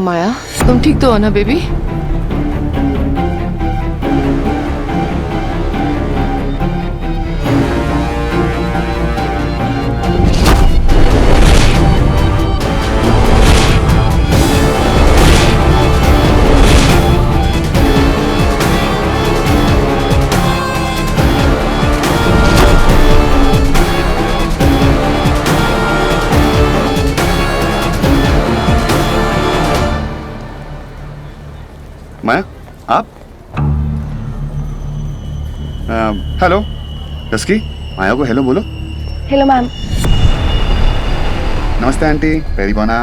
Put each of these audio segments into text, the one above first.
माया, तुम ठीक तो हो ना बेबी? माया, आप? हेलो डस्की, माया को हेलो बोलो। Hello ma'am. नमस्ते आंटी, वेरी बोना।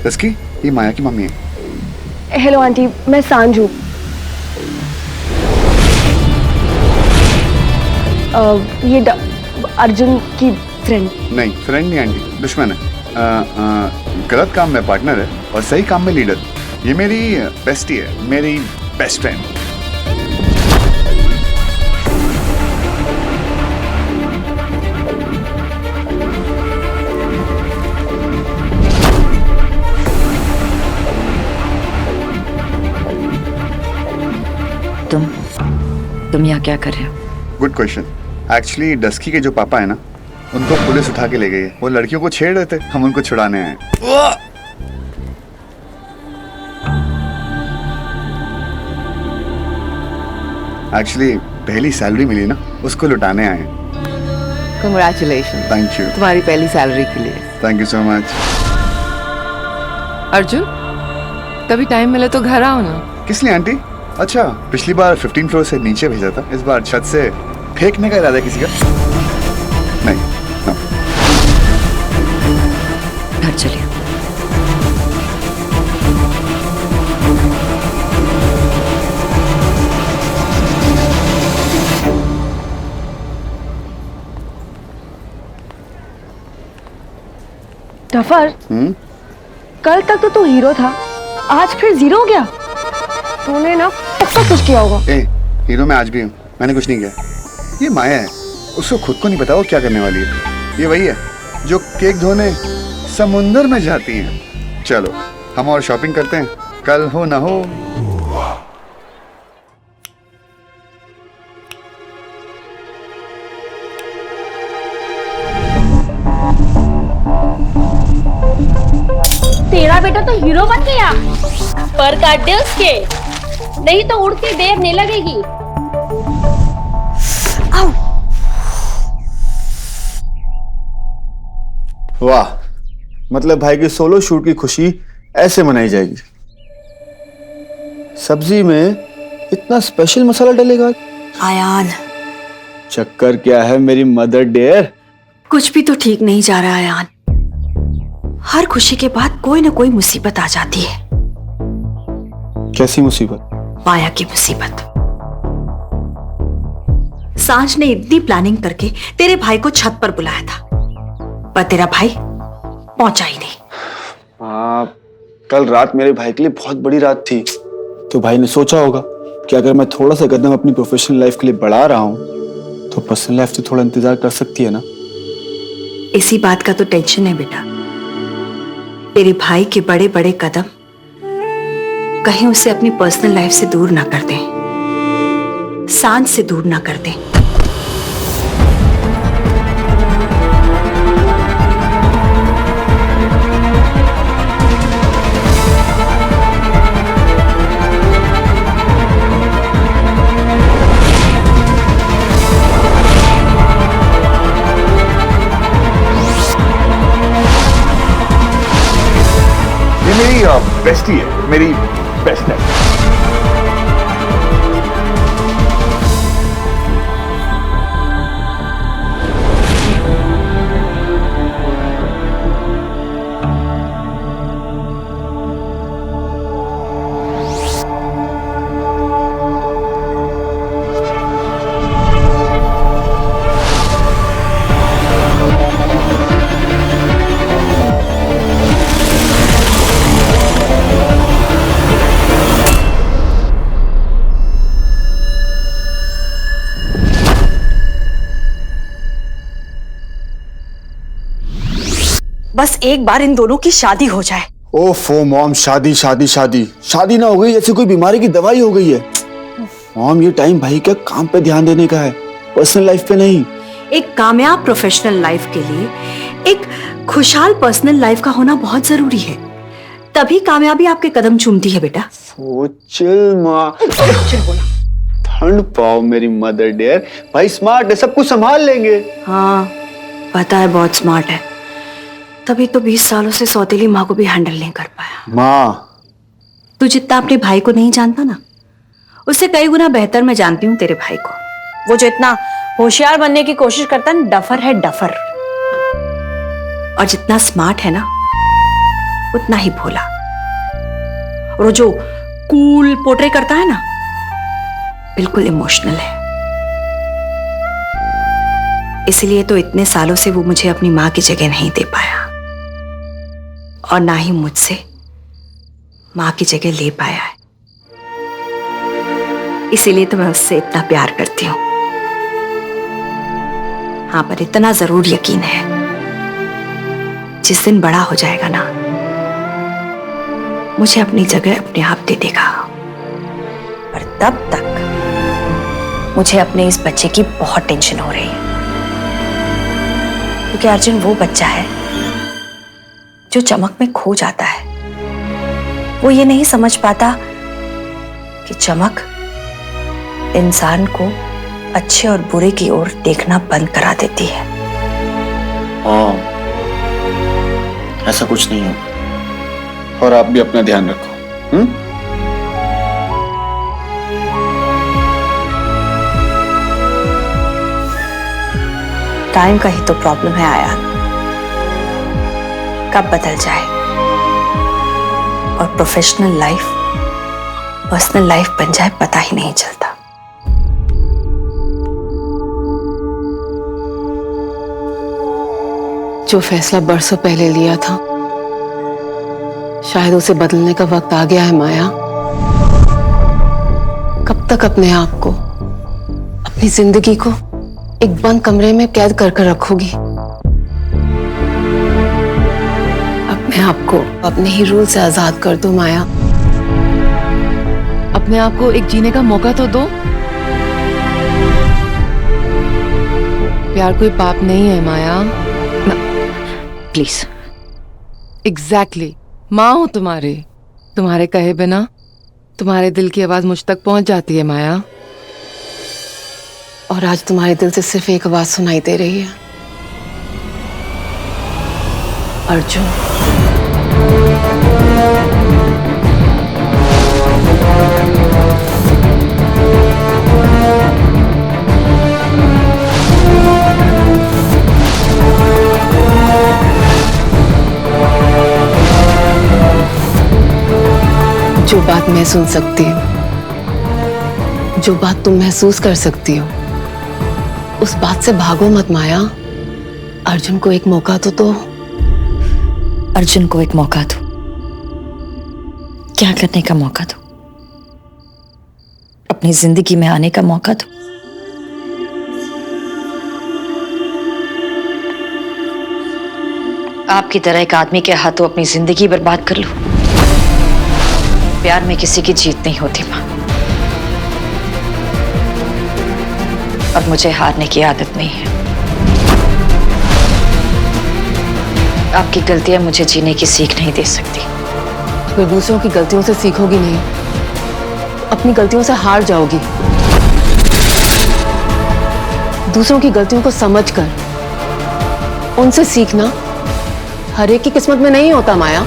डस्की, ये माया की मम्मी है। हेलो आंटी, मैं सांजू। ये अर्जुन की फ्रेंड। नहीं, फ्रेंड नहीं आंटी, दुश्मन है। गलत काम में पार्टनर है और सही काम में लीडर। ये मेरी बेस्टी है, मेरी बेस्ट फ्रेंड। तुम यहाँ क्या कर रहे हो? Good question. एक्चुअली डस्की के जो पापा है ना, उनको पुलिस उठा के ले गई है। वो लड़कियों को छेड़ रहे थे, हम उनको छुड़ाने आए। एक्चुअली पहली सैलरी मिली ना, उसको लुटाने आए। कंग्रेचुलेशन। Thank you. तुम्हारी पहली सैलरी के लिए। Thank you so much. Arjun, कभी टाइम मिले तो घर आओ ना। किस लिए आंटी? अच्छा, पिछली बार 15 फ्लोर से नीचे भेजा था, इस बार छत से फेंकने का इरादा है किसी का? नहीं, no. घर चलिए। टफर, कल तक तो तू हीरो था, आज फिर जीरो हो गया। तूने ना ऐसा कुछ किया होगा। ए, हीरो मैं आज भी हूँ, मैंने कुछ नहीं किया। ये माया है, उसको खुद को नहीं पता वो क्या करने वाली है। ये वही है जो केक धोने समुंदर में जाती है। चलो हम और शॉपिंग करते हैं, कल हो ना हो। तेरा बेटा तो हीरो बन गया। पर काट दे उसके, नहीं तो उड़ती देर नहीं लगेगी। आओ। वाह, मतलब भाई की सोलो शूट की खुशी ऐसे मनाई जाएगी। सब्जी में इतना स्पेशल मसाला डलेगा? आयान, चक्कर क्या है मेरी मदर डेयर? कुछ भी तो ठीक नहीं जा रहा आयान। हर खुशी के बाद कोई ना कोई मुसीबत आ जाती है। कैसी मुसीबत? माया की मुसीबत। सांझ ने इतनी प्लानिंग करके तेरे भाई को छत पर बुलाया था, पर तेरा भाई पहुंचा ही नहीं। हाँ, कल रात मेरे भाई के लिए बहुत बड़ी रात थी, तो भाई ने सोचा होगा कि अगर मैं थोड़ा सा कदम अपनी प्रोफेशनल लाइफ के लिए बढ़ा रहा हूं, तो पर्सनल लाइफ से थोड़ा इंतजार कर सकती है ना। इसी बात का तो टेंशन है बेटा। तेरे भाई के बड़े बड़े कदम कहीं उसे अपनी पर्सनल लाइफ से दूर ना कर दें, सांझ से दूर ना कर दें। ये मेरी बेस्टी है, मेरी बेस्ट है। बस एक बार इन दोनों की शादी हो जाए। ओफो मॉम, शादी शादी शादी शादी ना हो गई जैसे कोई बीमारी की दवाई हो गई है। मॉम, ये टाइम भाई का काम पे ध्यान देने का है, पर्सनल लाइफ पे नहीं। एक कामयाब प्रोफेशनल लाइफ के लिए एक खुशहाल पर्सनल लाइफ का होना बहुत जरूरी है, तभी कामयाबी आपके कदम चूमती है बेटा। ओ चिल माँ, ठंड पाओ मेरी मदर डियर। भाई स्मार्ट है, सब कुछ संभाल लेंगे। हाँ पता है, बहुत स्मार्ट है, तभी तो 20 सालों से सौतेली माँ को भी हैंडल नहीं कर पाया। माँ, तू जितना अपने भाई को नहीं जानता ना, उससे कई गुना बेहतर मैं जानती हूँ तेरे भाई को। वो जो इतना होशियार बनने की कोशिश करता है, डफर है डफर। और जितना स्मार्ट है ना, उतना ही भोला। और वो जो कूल पोर्ट्रे करता है ना, बिल्कुल इमोशनल है। इसलिए तो इतने सालों से वो मुझे अपनी माँ की जगह नहीं दे पाया, और ना ही मुझसे माँ की जगह ले पाया है। इसीलिए तो मैं उससे इतना प्यार करती हूँ। हाँ, पर इतना जरूर यकीन है, जिस दिन बड़ा हो जाएगा ना, मुझे अपनी जगह अपने आप दे देगा। पर तब तक मुझे अपने इस बच्चे की बहुत टेंशन हो रही है, क्योंकि अर्जुन वो बच्चा है जो चमक में खो जाता है। वो ये नहीं समझ पाता कि चमक इंसान को अच्छे और बुरे की ओर देखना बंद करा देती है। हाँ, ऐसा कुछ नहीं हो। और आप भी अपना ध्यान रखो। टाइम का ही तो प्रॉब्लम है आयान, कब बदल जाए और प्रोफेशनल लाइफ पर्सनल लाइफ बन जाए, पता ही नहीं चलता। जो फैसला बरसों पहले लिया था, शायद उसे बदलने का वक्त आ गया है माया। कब तक अपने आप को, अपनी जिंदगी को एक बंद कमरे में कैद कर कर रखोगी? अपने आप को अपने ही रूल से आजाद कर दो माया। अपने आप को एक जीने का मौका तो दो। प्यार कोई पाप नहीं है माया। प्लीज। एग्जैक्टली, माँ हूं तुम्हारे कहे बिना तुम्हारे दिल की आवाज मुझ तक पहुंच जाती है माया। और आज तुम्हारे दिल से सिर्फ एक आवाज सुनाई दे रही है, अर्जुन। जो बात मैं सुन सकती हूँ, जो बात तुम महसूस कर सकती हो, उस बात से भागो मत माया। अर्जुन को एक मौका तो दो। अर्जुन को एक मौका दो? क्या करने का मौका दो? अपनी जिंदगी में आने का मौका दो। आपकी तरह एक आदमी के हाथों अपनी जिंदगी बर्बाद कर लूं? प्यार में किसी की जीत नहीं होती मां, और मुझे हारने की आदत नहीं है। आपकी गलतियां मुझे जीने की सीख नहीं दे सकती। अगर दूसरों की गलतियों से सीखोगी नहीं, अपनी गलतियों से हार जाओगी। दूसरों की गलतियों को समझकर उनसे सीखना हर एक की किस्मत में नहीं होता माया।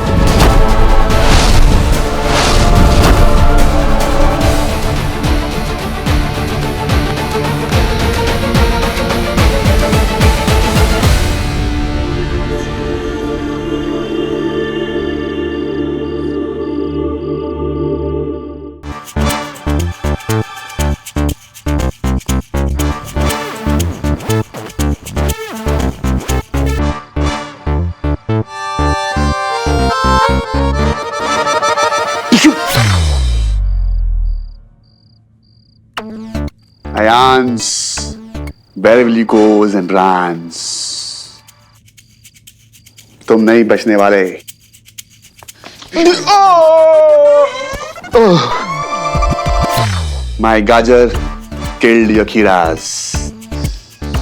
Ayans, Beverly goes and runs. तुम नहीं बचने वाले। My gajar killed your kheeras.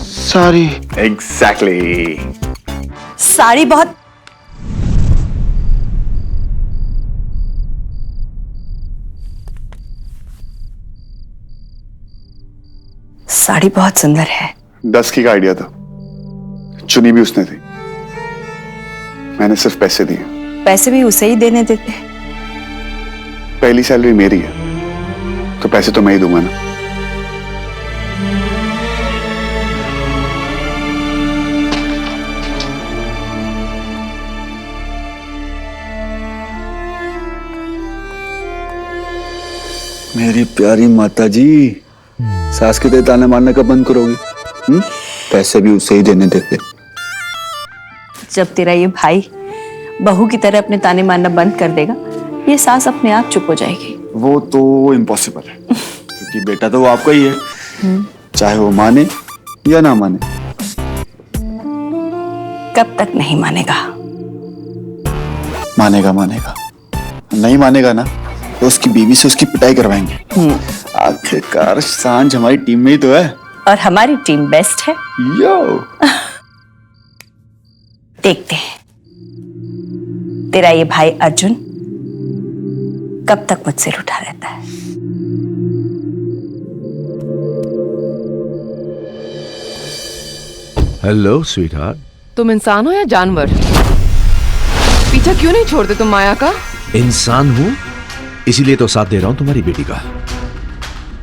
Sorry. Exactly. Sari बहुत सुंदर है। 10 की का आइडिया था, चुनी भी उसने थी, मैंने सिर्फ पैसे दिए। पैसे भी उसे ही देने देते। पहली सैलरी मेरी है तो पैसे तो मैं ही दूंगा ना। मेरी प्यारी माता जी, सास के ताने मारने का बंद करोगी? पैसे भी उसे ही देने देते। जब तेरा ये भाई बहू की तरह अपने ताने मारना बंद कर देगा, ये सास अपने आप चुप हो जाएगी। वो तो इम्पॉसिबल है क्योंकि बेटा तो वो आपका ही है, चाहे वो माने या ना माने। कब तक नहीं मानेगा? मानेगा मानेगा, नहीं मानेगा ना तो उसकी बीवी से उसकी पिटाई करवाएंगे। आखिरकार सांझ हमारी टीम में ही तो है। और हमारी टीम बेस्ट है। यो देखते हैं तेरा ये भाई अर्जुन कब तक मुझसे रूठा रहता है। Hello sweetheart. तुम इंसान हो या जानवर? पीछा क्यों नहीं छोड़ते तुम माया का? इंसान हूं, इसीलिए तो साथ दे रहा हूं तुम्हारी बेटी का।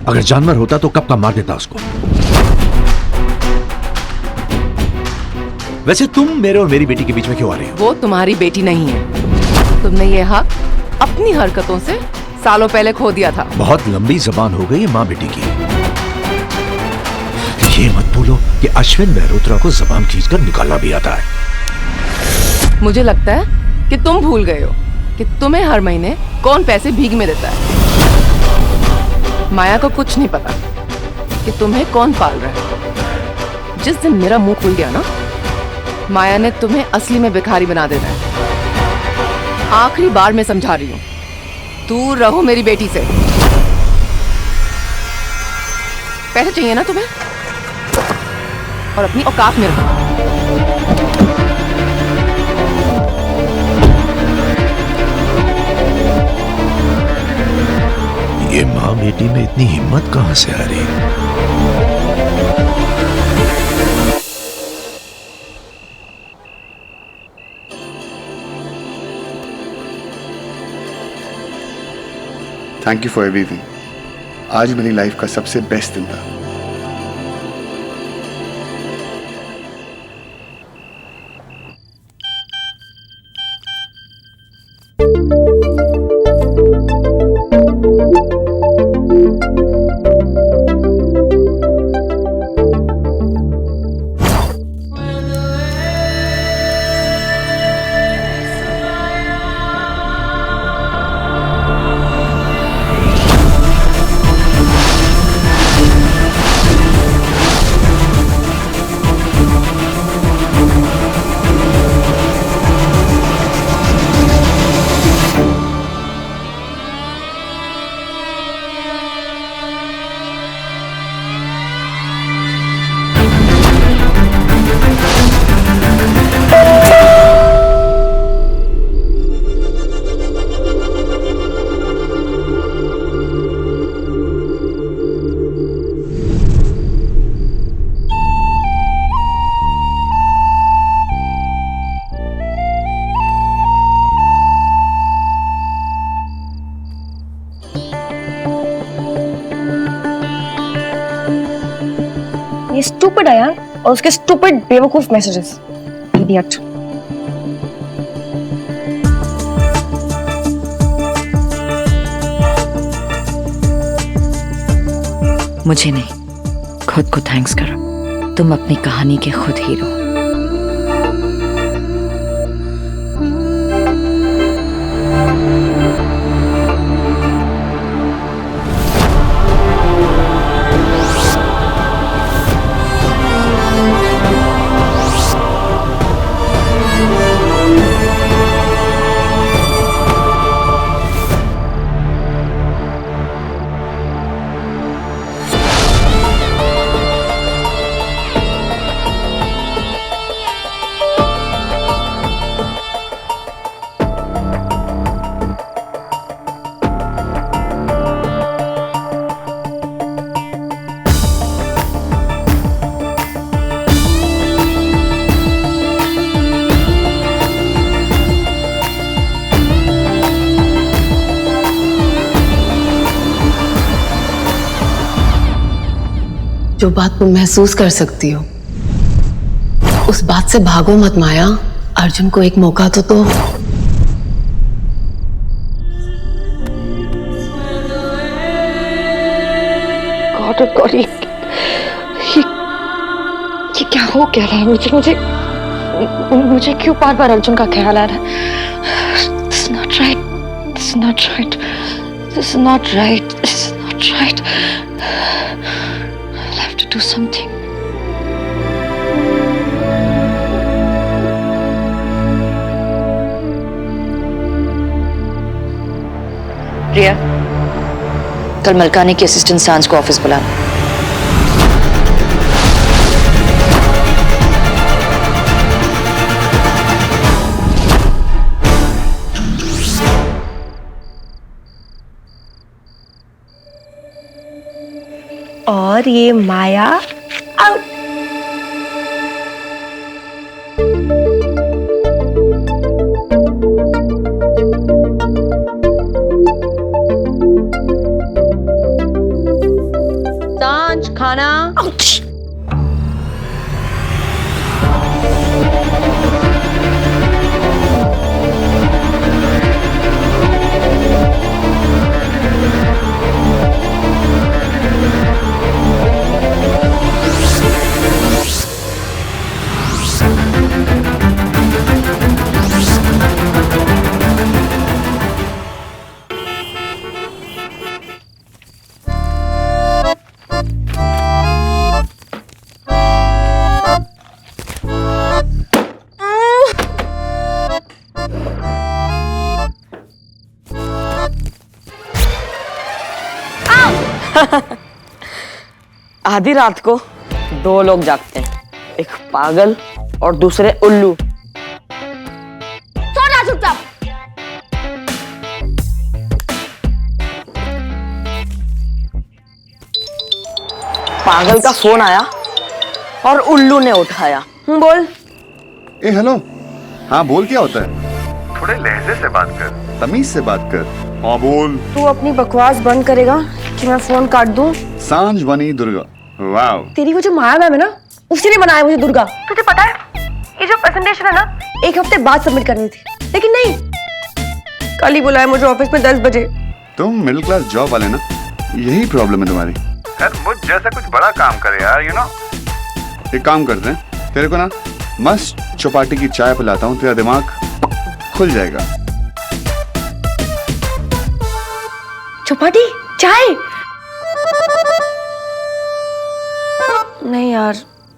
अगर जानवर होता तो कब का मार देता उसको। वैसे तुम मेरे और मेरी बेटी के बीच में क्यों आ रही हो? वो तुम्हारी बेटी नहीं है। तुमने ये हक अपनी हरकतों से सालों पहले खो दिया था। बहुत लंबी जबान हो गई है माँ बेटी की। ये मत भूलो कि अश्विन मेहरोत्रा को जबान खींचकर निकालना भी आता है। मुझे लगता है कि तुम भूल गए हो कि तुम्हें हर महीने कौन पैसे भीख में देता है। माया को कुछ नहीं पता कि तुम्हें कौन पाल रहा है। जिस दिन मेरा मुंह खुल गया ना, माया ने तुम्हें असली में भिखारी बना देना है। आखिरी बार मैं समझा रही हूँ, दूर रहो मेरी बेटी से। पैसे चाहिए ना तुम्हें, और अपनी औकात में रहो। ये माँ बेटी में इतनी हिम्मत कहां से आ रही है? Thank you for everything. आज मेरी लाइफ का सबसे बेस्ट दिन था। ये स्टूपिड है यार, और उसके स्टूपिड बेवकूफ मैसेजेस। इडियट। मुझे नहीं, खुद को थैंक्स करो। तुम अपनी कहानी के खुद हीरो। जो बात तुम महसूस कर सकती हो उस बात से भागो मत माया। अर्जुन को एक मौका तो दो। गॉड ये क्या हो क्या रहा है? मुझे क्यों बार बार अर्जुन का ख्याल आ रहा है? This is not right. This is not right. This is not right. This is not right. I'll have to do something. प्रिया, कल मलकानी की असिस्टेंट सांझ को ऑफिस बुलाना। और ये माया आउट। सांझ खाना। आधी रात को दो लोग जागते हैं, एक पागल और दूसरे उल्लू। सो जा चुपचाप। पागल का फोन आया और उल्लू ने उठाया। बोल। ए हेलो। हाँ बोल, क्या होता है? थोड़े लहजे से बात कर, तमीज से बात कर। हाँ बोल। तू अपनी बकवास बंद करेगा कि मैं फोन काट दूं? सांझ बनी दुर्गा। वाव। तेरी वो जो माया मैम है ना, उसी ने बनाया मुझे दुर्गा। तुझे पता है ये जो प्रेजेंटेशन है ना, 1 हफ्ते बाद सबमिट करनी थी, लेकिन नहीं, कल ही बुलाया मुझे ऑफिस में 10 बजे। तुम मिडिल क्लास जॉब वाले ना, यही प्रॉब्लम है तुम्हारी। यार मुझ जैसा कुछ बड़ा काम करे यार, यू नो। एक काम करते हैं, तेरे को ना मस्त चौपाटी की चाय पिलाता हूँ, तेरा दिमाग खुल जाएगा। चौपाटी चाय? नहीं यार,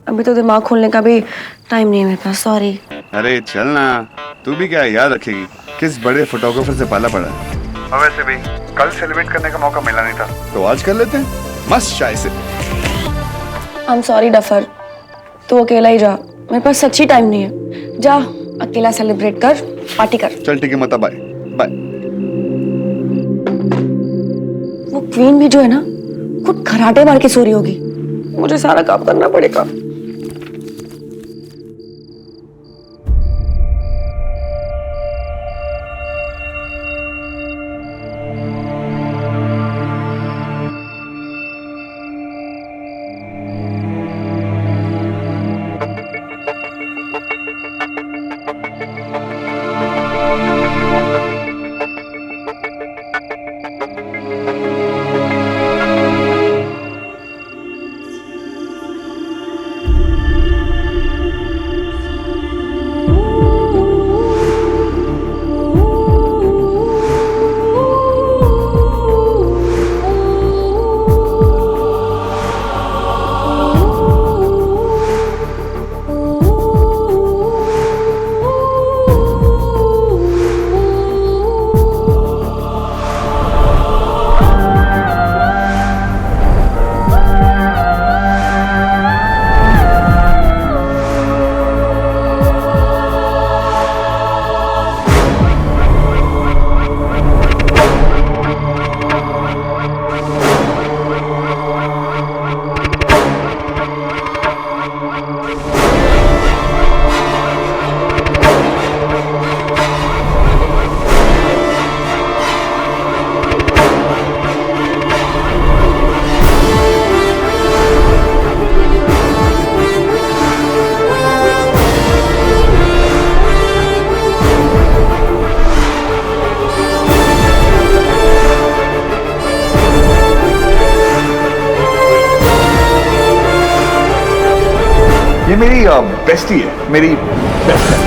अभी तो दिमाग खोलने का भी टाइम नहीं है मेरे पास, सॉरी। अरे चल ना, तू भी क्या याद रखेगी किस बड़े फोटोग्राफर से पाला पड़ा है। और वैसे भी कल सेलिब्रेट करने का मौका मिला नहीं था, तो आज कर लेते हैं मस्त चाय से। आई एम सॉरी डफर, तू अकेला ही जा, मेरे पास सच्ची टाइम नहीं है। जा अकेला सेलिब्रेट कर, पार्टी कर। चल ठीक है, मत बाय बाय। वो क्वीन भी जो है ना, खुद खराटे मार के सो रही होगी, मुझे सारा काम करना पड़ेगा। बेस्टी है, मेरी बेस्ट है।